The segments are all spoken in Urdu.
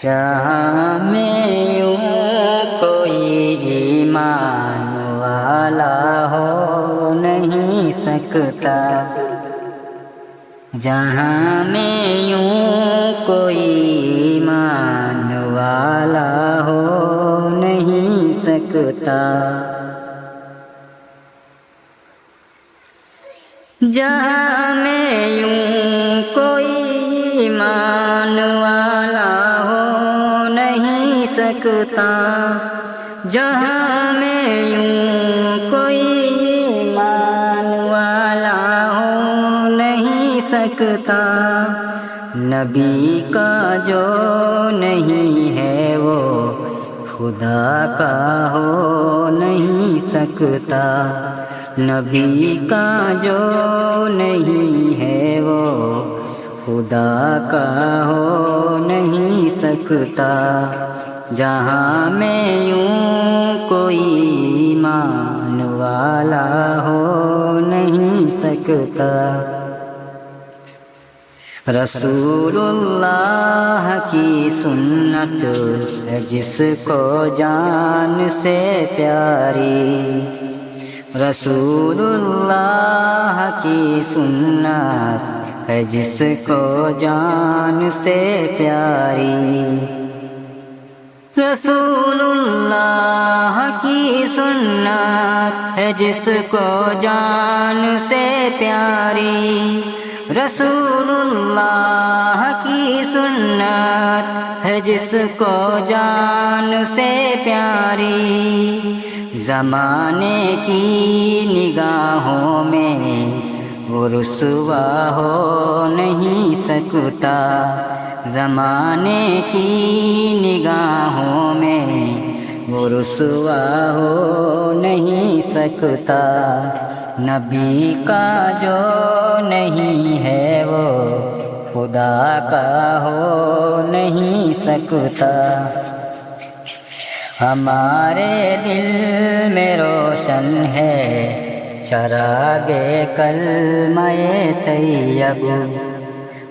جہاں میں یوں کوئی ایمان والا ہو نہیں سکتا، جہاں میں یوں کوئی ایمان والا ہو نہیں سکتا، جہاں میں یوں کوئی ایمان والا ہو نہیں سکتا، جہاں میں یوں کوئی ایمان والا ہو نہیں سکتا، نبی کا جو نہیں ہے وہ خدا کا ہو نہیں سکتا، نبی کا جو نہیں ہے وہ خدا کا ہو نہیں سکتا، جہاں میں یوں کوئی ایمان والا ہو نہیں سکتا، رسول اللہ کی سنت ہے جس کو جان سے پیاری، رسول اللہ کی سنت ہے جس کو جان سے پیاری، رسول اللہ کی سنت ہے جس کو جان سے پیاری، رسول اللہ کی سنت ہے جس کو جان سے پیاری، زمانے کی نگاہوں میں وہ رسوا ہو نہیں سکتا، زمانے کی نگاہوں میں وہ رسوا ہو نہیں سکتا، نبی کا جو نہیں ہے وہ خدا کا ہو نہیں سکتا، ہمارے دل میں روشن ہے چراغ کلمہ طیب،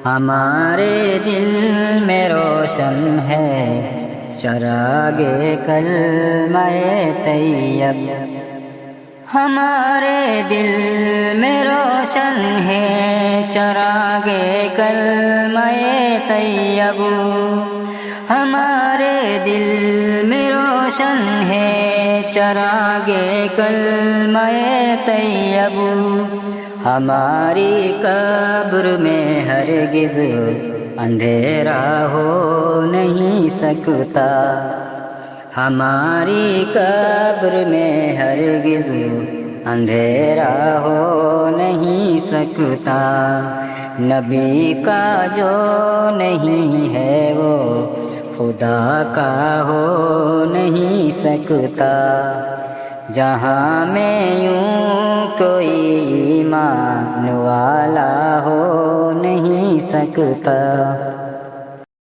ہمارے دل میں روشن ہے چراغ کلمہ طیب، ہمارے دل میں روشن ہے چراغ کلمہ طیب، ہمارے دل میں روشن ہے چراغ کلمہ طیب، ہماری قبر میں ہرگز اندھیرا ہو نہیں سکتا، ہماری قبر میں ہرگز اندھیرا ہو نہیں سکتا، نبی کا جو نہیں ہے وہ خدا کا ہو نہیں سکتا، جہاں میں یوں کوئی ایمان والا ہو نہیں سکتا۔